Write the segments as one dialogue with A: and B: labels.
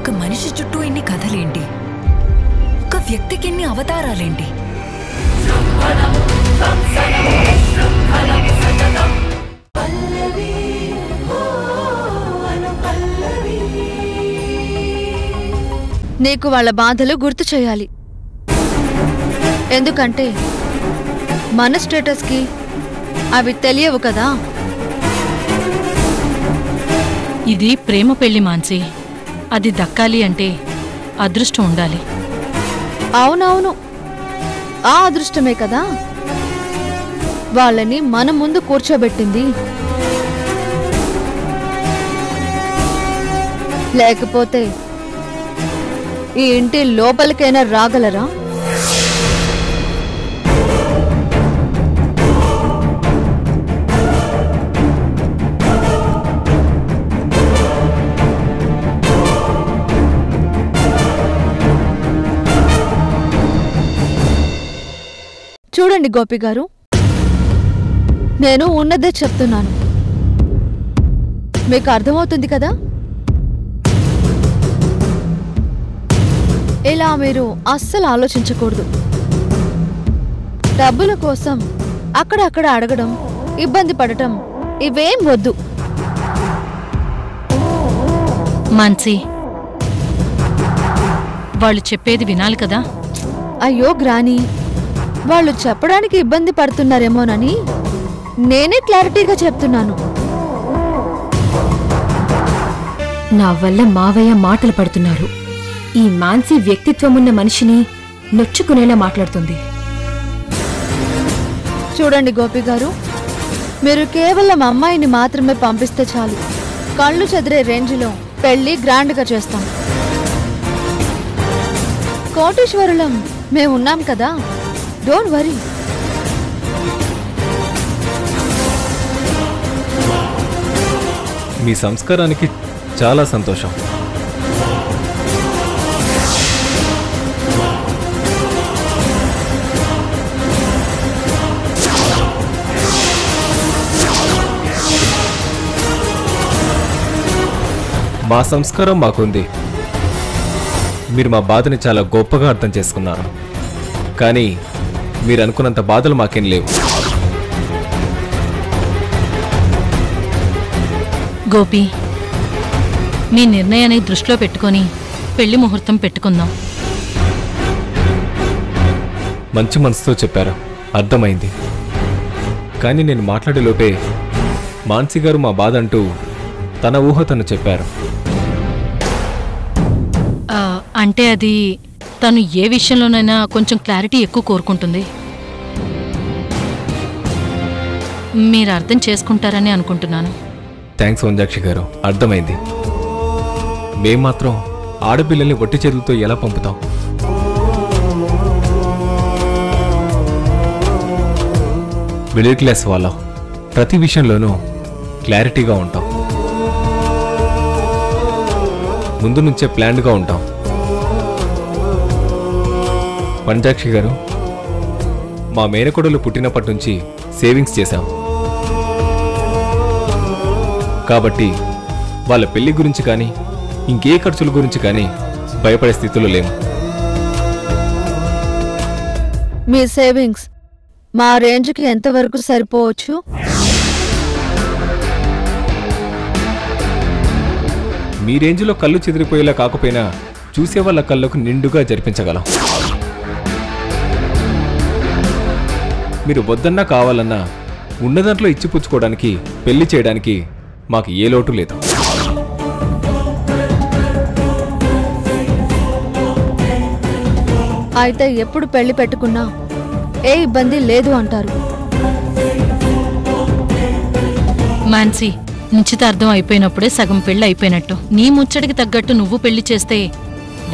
A: ఒక మనిషి చుట్టూ ఇన్ని కథలేంటి? ఒక వ్యక్తికి ఇన్ని అవతారాలేంటి?
B: నీకు వాళ్ళ బాధలు గుర్తు చేయాలి. ఎందుకంటే మన స్టేటస్కి అవి తెలియవు కదా.
C: ఇది ప్రేమ పెళ్లి మాన్సి. అది దక్కాలి అంటే అదృష్టం ఉండాలి.
B: అవునవును, ఆ అదృష్టమే కదా వాళ్ళని మన ముందు కూర్చోబెట్టింది. లేకపోతే ఈ ఇంటి లోపలికైనా రాగలరా? చూడండి గోపి గారు, నేను ఉన్నదే చెప్తున్నాను. మీకు అర్థమవుతుంది కదా? ఇలా మీరు అస్సలు ఆలోచించకూడదు. డబ్బుల కోసం అక్కడక్కడ అడగడం, ఇబ్బంది పడటం ఇవేం వద్దు.
C: మాన్సి, వాళ్ళు చెప్పేది వినాలి కదా.
B: అయ్యో గ్రాని, వాళ్ళు చెప్పడానికి ఇబ్బంది పడుతున్నారేమోనని నేనే క్లారిటీగా చెప్తున్నాను.
D: నా వల్ల మావయ్య మాటలు పడుతున్నారు. ఈ మాన్సి వ్యక్తిత్వమున్న మనిషిని నొచ్చుకునేలా మాట్లాడుతుంది.
B: చూడండి గోపి గారు, మీరు కేవలం అమ్మాయిని మాత్రమే పంపిస్తే చాలు. కళ్ళు చెదిరే రేంజ్లో పెళ్లి గ్రాండ్గా చేస్తాం. కోటీశ్వరులం మేమున్నాం కదా, డోంట్ వరీ.
E: మీ సంస్కారానికి చాలా సంతోషం. మా సంస్కారం మాకుంది. మీరు మా బాధని చాలా గొప్పగా అర్థం చేసుకున్నారు. కానీ మీరు అనుకున్నంత బాధలు మాకేం లేవు.
C: గోపి, మీ నిర్ణయాన్ని దృష్టిలో పెట్టుకొని పెళ్లి ముహూర్తం పెట్టుకుందాం.
E: మంచి మనసుతో చెప్పారు, అర్థమైంది. కానీ నేను మాట్లాడే లోపే మాన్సి గారు మా బాధ అంటూ తన ఊహ తను చెప్పారు.
C: అంటే అది తను ఏ విషయంలోనైనా కొంచెం క్లారిటీ ఎక్కువ కోరుకుంటుంది. మీరు అర్థం చేసుకుంటారని అనుకుంటున్నాను.
E: థ్యాంక్స్ వంజాక్షి గారు, అర్థమైంది. మేం మాత్రం ఆడపిల్లల్ని ఒట్టి చేతులతో ఎలా పంపుతాం? మిడిల్ క్లాస్ వాళ్ళం ప్రతి విషయంలోనూ క్లారిటీగా ఉంటాం. ముందు నుంచే ప్లాన్డ్గా ఉంటాం. వంజాక్షి గారు, మా మేనకోడలు పుట్టినప్పటి నుంచి సేవింగ్స్ చేశాం. కాబట్టి వాళ్ళ పెళ్లి గురించి కానీ ఇంకే ఖర్చుల గురించి కానీ భయపడే స్థితిలో లేము.
B: మీ సేవింగ్స్ మా రేంజ్కి ఎంతవరకు సరిపోవచ్చు?
E: మీ రేంజ్లో కళ్ళు చెదిరిపోయేలా కాకపోయినా చూసే వాళ్ళ కళ్ళకు నిండుగా జరిపించగలం. మీరు వద్దన్నా కావాలన్నా ఉన్నదాంట్లో ఇచ్చిపుచ్చుకోవడానికి, పెళ్లి చేయడానికి మాకు ఏ లోటు లేదు.
B: అయితే ఎప్పుడు పెళ్లి పెట్టుకున్నా ఏ ఇబ్బంది లేదు అంటారు.
C: మాన్సి, నిశ్చితార్థం అయిపోయినప్పుడే సగం పెళ్లి అయిపోయినట్టు. నీ ముచ్చడికి తగ్గట్టు నువ్వు పెళ్లి చేస్తే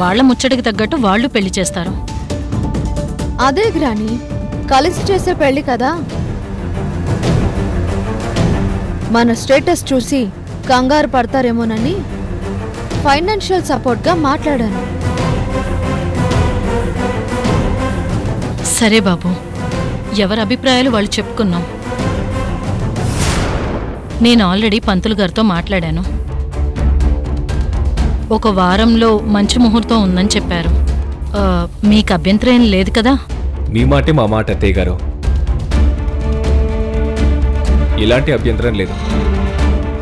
C: వాళ్ల ముచ్చడికి తగ్గట్టు వాళ్ళు పెళ్లి చేస్తారు.
B: అదే గ్రాని, కలిసి చేసే పెళ్లి కదా. మన స్టేటస్ చూసి కంగారు పడతారేమోనని ఫైనాన్షియల్ సపోర్ట్గా మాట్లాడాను.
C: సరే బాబు, ఎవరి అభిప్రాయాలు వాళ్ళు చెప్పుకున్నాం. నేను ఆల్రెడీ పంతులు గారితో మాట్లాడాను. ఒక వారంలో మంచి ముహూర్తం ఉందని చెప్పారు. మీకు అభ్యంతరం ఏం లేదు కదా?
E: మీ మాటే మా మాట అత్తయ్య గారు. ఇలాంటి అభ్యంతరం లేదు.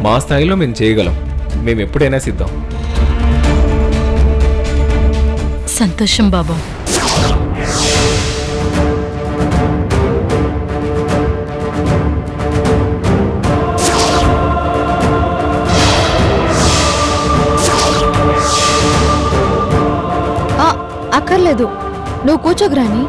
E: మా స్థాయిలో మేము చేయగలం. మేము ఎప్పుడైనా సిద్ధం.
C: సంతోషం బాబు.
B: అక్కర్లేదు, నువ్వు కూర్చోగ్రాని.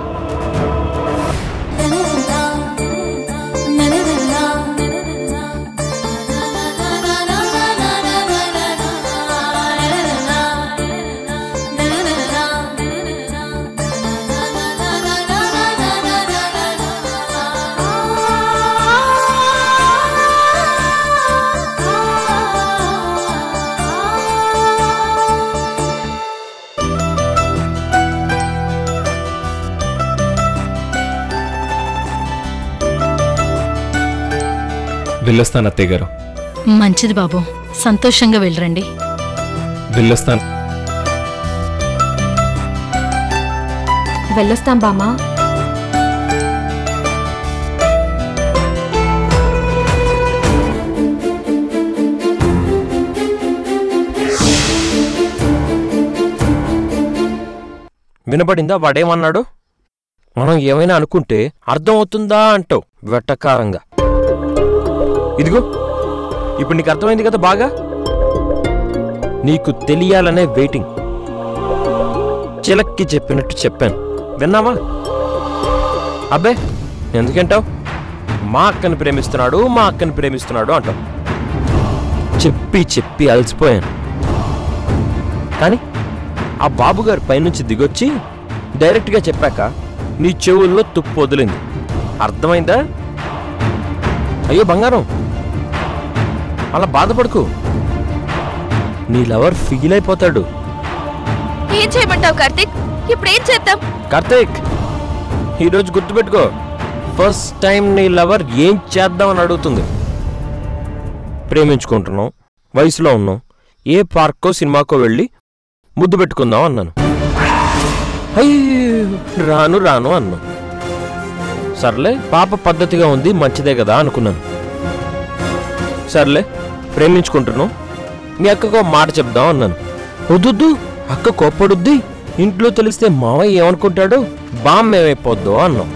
E: వెళ్ళొస్తాను అత్తయ్య గారు.
C: మంచిది బాబు, సంతోషంగా వెళ్ళరండి.
E: వెళ్ళొస్తాను.
D: వెళ్ళొస్తాం బామ్మా.
F: వినపడిందా వాడేమన్నాడు? మనం ఏమైనా అనుకుంటే అర్థం అవుతుందా అంటావు వెట్టకారంగా. ఇదిగో ఇప్పుడు నీకు అర్థమైంది కదా బాగా. నీకు తెలియాలనే వెయిటింగ్. చిలక్కి చెప్పినట్టు చెప్పాను, విన్నావా? అబ్బే ఎందుకంటావు? మా అక్కని ప్రేమిస్తున్నాడు, మా అక్కని ప్రేమిస్తున్నాడు అంటావు. చెప్పి చెప్పి అలసిపోయాను. కానీ ఆ బాబుగారు పైనుంచి దిగొచ్చి డైరెక్ట్గా చెప్పాక నీ చెవుల్లో తుప్పు వదిలింది. అర్థమైందా? అయ్యో బంగారం, అలా బాధపడుకు. నీ లవర్ ఫీల్ అయిపోతాడు.
B: ఏం చేయమంటావు కార్తీక్? ఇప్పుడు ఏం చేద్దాం?
F: కార్తీక్, ఈరోజు గుర్తుపెట్టుకో, ఫస్ట్ టైం నీ లవర్ ఏం చేద్దామని అడుగుతుంది. ప్రేమించుకుంటున్నాం, వయసులో ఉన్నాం, ఏ పార్కో సినిమాకో వెళ్ళి ముద్దు పెట్టుకుందాం అన్నాను. అయ్యో రాను రాను అన్నాను. సర్లే పాప పద్ధతిగా ఉంది, మంచిదే కదా అనుకున్నాను. సర్లే ప్రేమించుకుంటున్నాం, మీ అక్కకో మాట చెప్దాం అన్నాను. వద్దు, అక్క కోప్పడుద్ది, ఇంట్లో తెలిస్తే మావయ్య ఏమనుకుంటాడు, బామ్మేమైపోద్దో అన్నాం.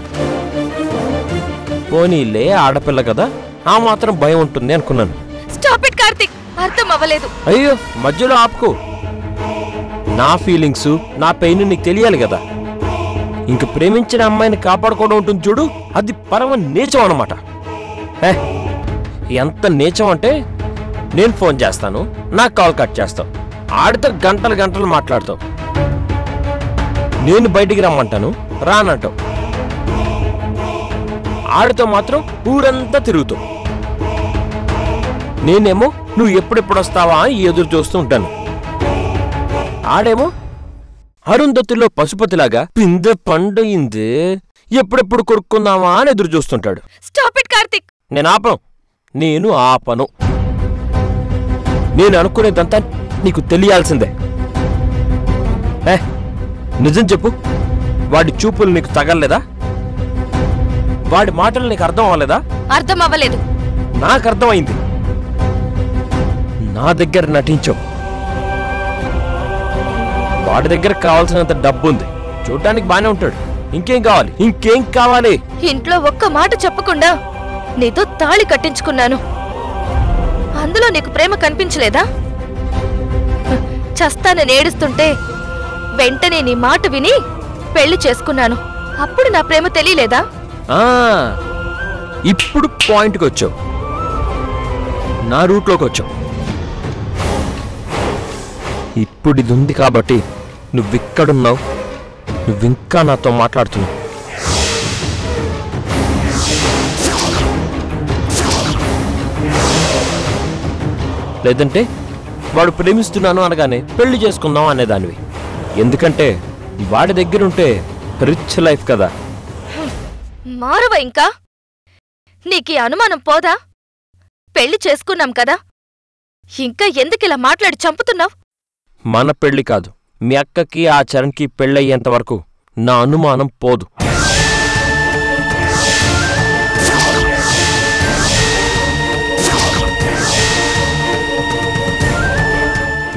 F: పోనీలే ఆడపిల్ల కదా, ఆ మాత్రం భయం ఉంటుంది అనుకున్నాను.
B: స్టాప్ ఇట్ కార్తీక్, అర్థం అవ్వలేదు.
F: అయ్యో మధ్యలో ఆపుకో. నా ఫీలింగ్స్, నా పెయిన్ నీకు తెలియాలి కదా. ఇంక ప్రేమించిన అమ్మాయిని కాపాడుకోవడం ఉంటుంది చూడు, అది పరమ నీచం అన్నమాట. ఎంత నీచం అంటే, నేను ఫోన్ చేస్తాను, నాకు కాల్ కట్ చేస్తావు, ఆడితో గంటలు గంటలు మాట్లాడతావు. నేను బయటికి రమ్మంటాను, రానంటావు. ఆడితో మాత్రం ఊరంతా తిరుగుతావు. నేనేమో నువ్వు ఎప్పుడెప్పుడు వస్తావా అని ఎదురు చూస్తూ ఉంటాను. ఆడేమో అరుంధతిలో పశుపతిలాగా పిందె పండుయింది, ఎప్పుడెప్పుడు కొరుక్కుందామా అని ఎదురు చూస్తుంటాడు.
B: Stop it Karthik.
F: నేను ఆపను. నేను అనుకునేదంతా నీకు తెలియాల్సిందే. నిజం చెప్పు, వాడి చూపులు నీకు తగలలేదా? వాడి మాటలు నీకు అర్థం అవ్వలేదా?
B: అర్థం అవ్వలేదు.
F: నాకు అర్థమైంది. నా దగ్గర నటించావు. వాడి దగ్గర కావాల్సినంత డబ్బుంది, చూడ్డానికి బానే ఉంటాడు. ఇంకేం కావాలి? ఇంకేం కావాలి?
B: ఇంట్లో ఒక్క మాట చెప్పకుండా నీతో తాళి కట్టించుకున్నాను. అందులో నీకు ప్రేమ కనిపించలేదా? చస్తానని ఏడుస్తుంటే వెంటనే నీ మాట విని పెళ్లి చేసుకున్నాను. అప్పుడు నా ప్రేమ తెలియలేదా?
F: ఇప్పుడు పాయింట్కి వచ్చావు, నా రూట్లోకి వచ్చావు. ఇప్పుడు ఇది ఉంది కాబట్టి నువ్విక్కడున్నావు, నువ్వింకా నాతో మాట్లాడుతున్నావు. లేదంటే వాడు ప్రేమిస్తున్నాను అనగానే పెళ్లి చేసుకుందాం అనేదానివి. ఎందుకంటే వాడి దగ్గరుంటే రిచ్ లైఫ్ కదా.
B: మారవా ఇంకా? నీకీ అనుమానం పోదా? పెళ్లి చేసుకున్నాం కదా, ఇంకా ఎందుకిలా మాట్లాడి చంపుతున్నావు?
F: మన పెళ్లి కాదు, మీ అక్కకి ఆ చరణ్కి పెళ్ళయ్యేంత వరకు నా అనుమానం పోదు.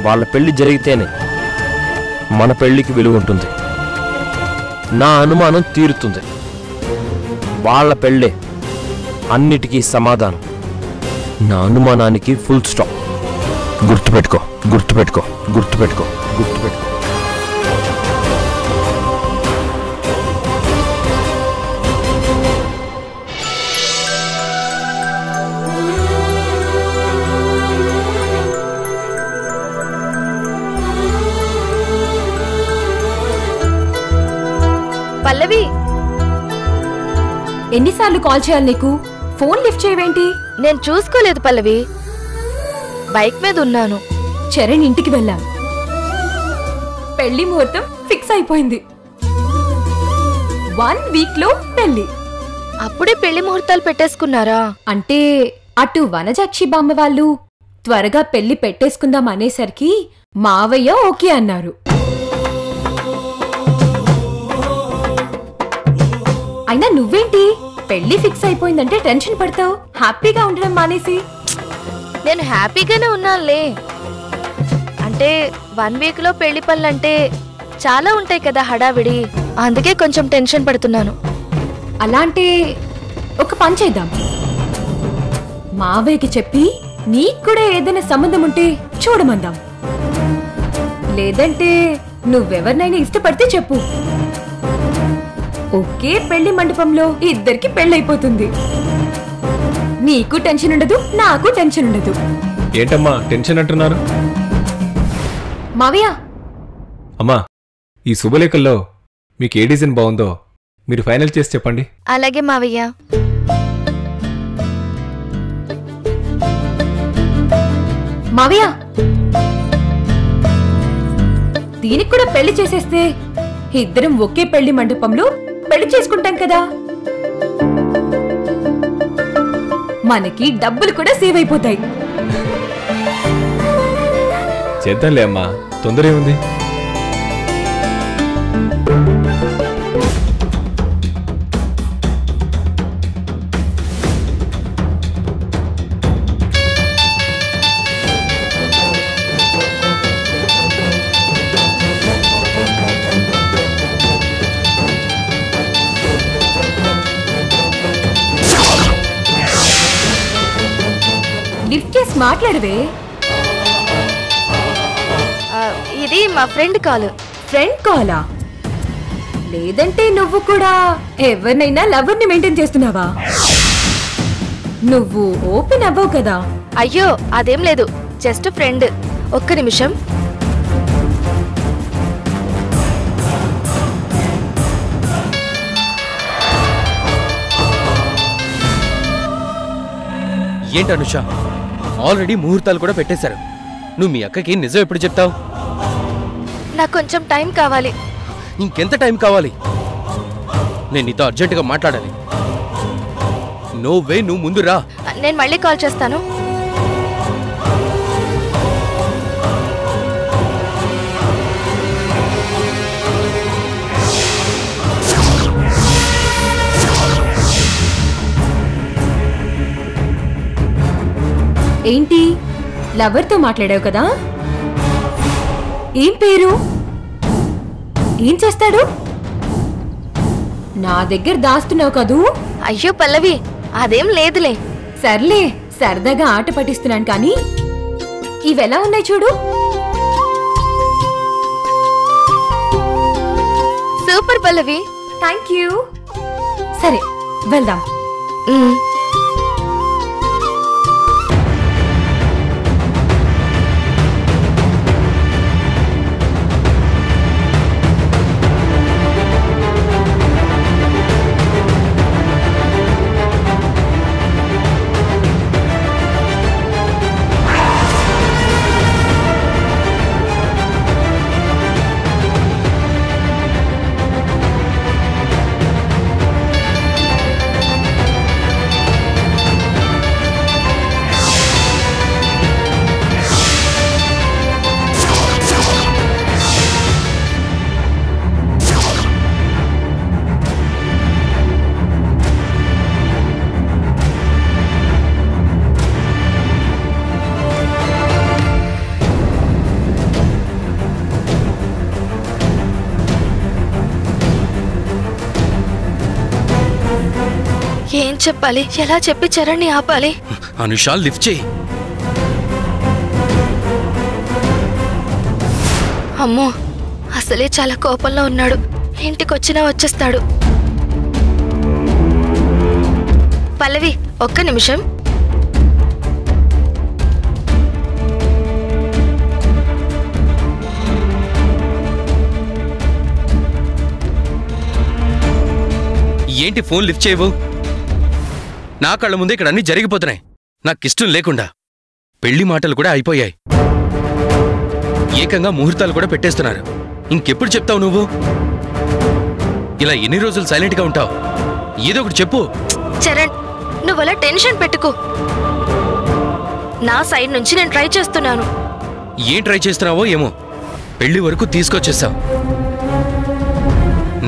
F: వాళ్ళ పెళ్లి జరిగితేనే మన పెళ్లికి విలువ ఉంటుంది, నా అనుమానం తీరుతుంది. వాళ్ళ పెళ్ళే అన్నిటికీ సమాధానం, నా అనుమానానికి ఫుల్ స్టాప్. గుర్తుపెట్టుకో గుర్తుపెట్టుకో గుర్తుపెట్టుకో గుర్తుపెట్టుకో.
B: పల్లవి,
D: ఎన్నిసార్లు కాల్ చేయాలి నీకు? ఫోన్ లిఫ్ట్ చేయవేంటి?
B: నేను చూసుకోలేదు పల్లవి, బైక్ మీద ఉన్నాను.
D: చరణ్ ఇంటికి వెళ్ళాం, పెళ్లి ముహూర్తం ఫిక్స్ అయిపోయింది. 1 వీక్ లో పెళ్లి.
B: అప్పుడే పెళ్లి ముహూర్తాలు పెట్టేసుకున్నారా?
D: అంటే అటు వనజాక్షి బామ్మ వాళ్ళు త్వరగా పెళ్లి పెట్టేసుకుందాం అనేసరికి మావయ్య ఓకే అన్నారు. అయినా నువ్వేంటి పెళ్లి ఫిక్స్ అయిపోయిందంటే టెన్షన్ పడతావు? హ్యాపీగా ఉండడం మానేసి.
B: నేను హ్యాపీగానే ఉన్నానులే. అంటే 1 వీక్ లో పెళ్లి పనులంటే చాలా ఉంటాయి కదా హడావిడి, అందుకే కొంచెం టెన్షన్ పడుతున్నాను.
D: అలాంటే ఒక పని చేద్దాం, మావయ్యకి చెప్పి నీకు కూడా ఏదైనా సంబంధం ఉంటే చూడమందాం. లేదంటే నువ్వెవరినైనా ఇష్టపడితే చెప్పు, ఒకే పెళ్లి మండపంలో ఇద్దరికి పెళ్ళైపోతుంది. నీకు టెన్షన్ ఉండదు, నాకు టెన్షన్ ఉండదు.
E: ఏంటమ్మా టెన్షన్ అంటున్నారు?
D: మావయ్య,
E: అమ్మా, ఈ శుభలేఖల్లో మీకు ఏ డిజైన్ బాగుందో మీరు ఫైనల్ చేసి చెప్పండి.
B: అలాగే మావయ్య.
D: మావయ్య, దీనికి కూడా పెళ్లి చేసేస్తే ఇద్దరం ఒకే పెళ్లి మండపంలో పెళ్లి చేసుకుంటాం కదా. మనకి డబ్బులు కూడా సేవ్ అయిపోతాయి.
E: చేద్దాంలే అమ్మా, తొందర ఏముంది?
D: లిఫ్ట్ చేసి మాట్లాడవే.
B: ఇది మా ఫ్రెండ్ కాల్.
D: ఫ్రెండ్ కాలా? లేదంటే నువ్వు కూడా ఎవరినైనా లవర్ని మెయింటైన్ చేస్తున్నావా? నువ్వు ఓపెన్ అవ్వవు కదా.
B: అయ్యో అదేం లేదు, జస్ట్ ఫ్రెండ్. ఒక్క నిమిషం.
G: ఏంటి అనుష, ఆల్రెడీ ముహూర్తాలు కూడా పెట్టేశారు. నువ్వు మీ అక్కకి నిజం ఎప్పుడు చెప్తావు?
B: నాకు కొంచెం టైం కావాలి.
G: ఇంకెంత టైం కావాలి? నేను నీతో అర్జెంటుగా మాట్లాడాలి. నువ్వు ముందు రా.
B: నేను మళ్ళీ కాల్ చేస్తాను.
D: ఏంటి, లవర్తో మాట్లాడావు కదా? ఏం పేరు? ఏం చేస్తాడు? నా దగ్గర దాస్తున్నావు కదూ?
B: అయ్యో పల్లవి, అదేం లేదులే.
D: సర్లే, సరదాగా ఆట పట్టిస్తున్నాను కానీ ఇవెలా ఉన్నాయి చూడు.
B: Super Pallavi.
D: Thank you. సరే వెళ్దాం.
B: చెప్పాలి? ఎలా చెప్పి చరణ్ని ఆపాలి?
G: అనుష లిఫ్ట్ చేయి.
B: అమ్మో, అసలే చాలా కోపంలో ఉన్నాడు. ఇంటికొచ్చినా వచ్చేస్తాడు. పల్లవి, ఒక్క నిమిషం.
G: ఏంటి ఫోన్ లిఫ్ట్ చేయవు? నా కళ్ళ ముందే ఇక్కడ అన్నీ జరిగిపోతున్నాయి. నాకిష్టం లేకుండా పెళ్లి మాటలు కూడా అయిపోయాయి. ఏకంగా ముహూర్తాలు కూడా పెట్టేస్తున్నారు. ఇంకెప్పుడు చెప్తావు నువ్వు? ఇలా ఎన్ని రోజులు సైలెంట్గా ఉంటావు? ఏదో ఒకటి చెప్పు.
B: చరణ్, నువ్వలా టెన్షన్ పెట్టుకో. నా సైడ్ నుంచి నేను ట్రై చేస్తున్నాను.
G: ఏం ట్రై చేస్తున్నావో ఏమో, పెళ్లి వరకు తీసుకొచ్చేసావు.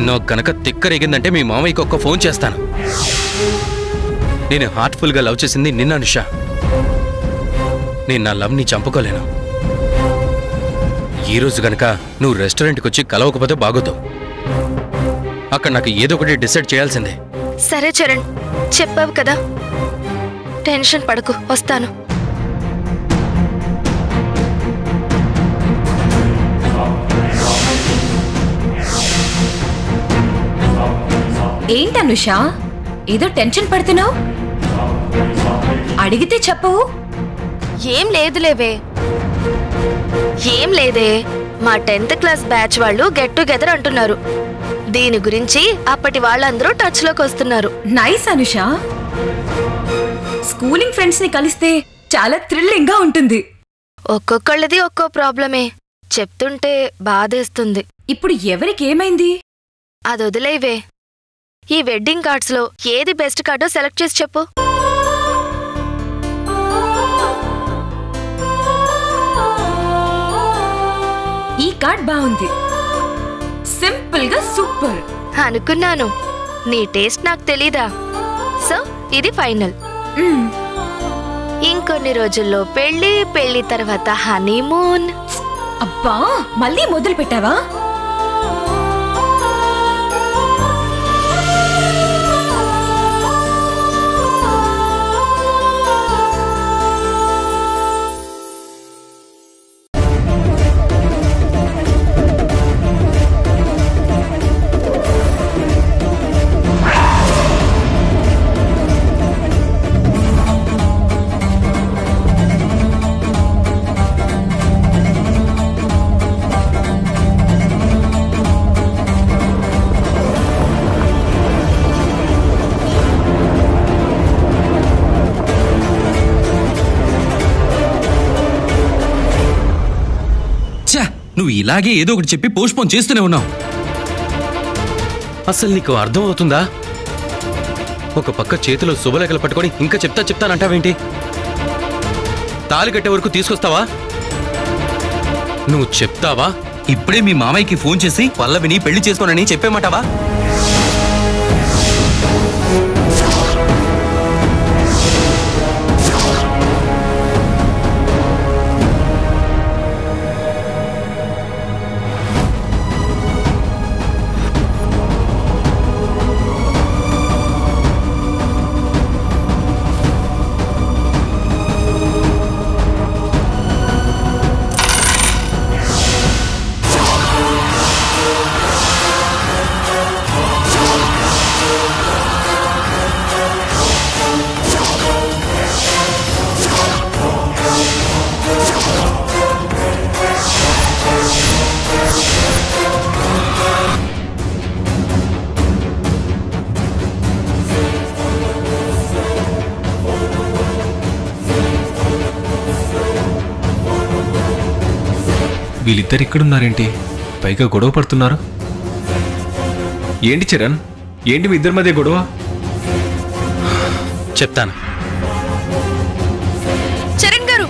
G: నాకు కనుక తిక్కరేగిందంటే మీ మామయ్యకి ఒక్క ఫోన్ చేస్తాను. నేను హార్ట్ఫుల్గా లవ్ చేసింది నిన్న అనుష. నేను నా లవ్ని చంపుకోలేను. ఈరోజు గనక నువ్వు రెస్టారెంట్కి వచ్చి కలవకపోతే బాగోతావు. అక్కడ నాకు ఏదో ఒకటి డిసైడ్ చేయాల్సిందే.
B: సరే చరణ్, చెప్పావు కదా, టెన్షన్ పడకు, వస్తాను.
D: ఏంటనుష, ఏదో టెన్షన్ పడుతున్నావు? అడిగితే చెప్పవు.
B: ఏం లేదులేవే. ఏం లేదే, మా 10th క్లాస్ బ్యాచ్ వాళ్ళు గెట్ టుగెదర్ అంటున్నారు. దీని గురించి అప్పటి వాళ్ళందరూ టచ్ లోకి వస్తున్నారు.
D: నైస్ అనుష. స్కూలింగ్ ఫ్రెండ్స్ ని కలిస్తే చాలా థ్రిల్లింగ్ గా ఉంటుంది.
B: ఒక్కొక్కళ్ళది ఒక్కో ప్రాబ్లమే. చెప్తుంటే బాధేస్తుంది.
D: ఇప్పుడు ఎవరికి ఏమైంది?
B: అది వదిలేవే. ఈ వెడ్డింగ్ కార్డ్స్ లో ఏది బెస్ట్ కార్డో సెలెక్ట్ చేసి చెప్పు.
D: ఈ కార్డ్ బాగుంది, సింపుల్ గా సూపర్.
B: అనుకున్నాను, నీ టేస్ట్ నాకు తెలీదా. సో ఇది ఫైనల్. ఇంకొన్ని రోజుల్లో పెళ్లి, పెళ్లి తర్వాత హనీమూన్.
D: అబ్బా, మళ్ళీ మొదలు పెట్టావా?
G: నువ్వు ఇలాగే ఏదో ఒకటి చెప్పి పోస్ట్పోన్ చేస్తూనే ఉన్నావు. అసలు నీకు అర్థం అవుతుందా? ఒక పక్క చేతిలో శుభలేఖలు పట్టుకొని ఇంకా చెప్తానంటావేంటి? తాళి కట్టే వరకు తీసుకొస్తావా? నువ్వు చెప్తావా? ఇప్పుడే మీ మామయ్యకి ఫోన్ చేసి పల్లవిని పెళ్లి చేసుకోనని చెప్పేమంటావా?
E: వీళ్ళిద్దరు ఇక్కడున్నారేంటి? పైగా గొడవ పడుతున్నారు. ఏంటి చరణ్, ఏంటి మీ ఇద్దరి మధ్య గొడవ?
G: చెప్తాను.
B: చరణ్ గారు,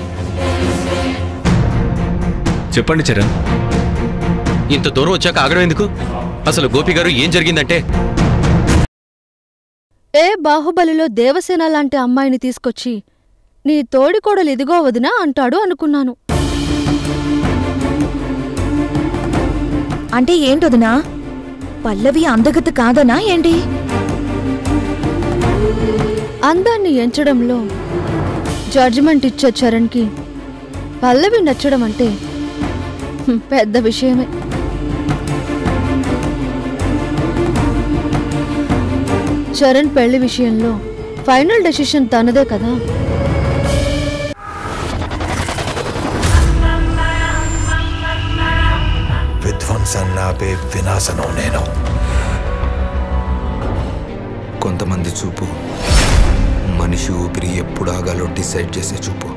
E: చెప్పండి చరణ్.
G: ఇంత దూరం వచ్చాక ఆగడం ఎందుకు? అసలు గోపి గారు ఏం జరిగిందంటే,
H: బాహుబలిలో దేవసేన లాంటి అమ్మాయిని తీసుకొచ్చి నీ తోడికోడలు ఇదిగో వదినా అంటాడు అనుకున్నాను.
A: అంటే ఏంటొదినా, పల్లవి అందగత కాదనా ఏంటి?
H: అందాన్ని ఎంచడంలో జడ్జిమెంట్ ఇచ్చే చరణ్కి పల్లవి నచ్చడం అంటే పెద్ద విషయమే. చరణ్ పెళ్లి విషయంలో ఫైనల్ డెసిషన్ తనదే కదా.
I: విధ్వంసన్నాపే వినాశనం నేను. కొంతమంది చూపు మనిషి ఊపిరి ఎప్పుడు ఆగాలో డిసైడ్ చేసే చూపు.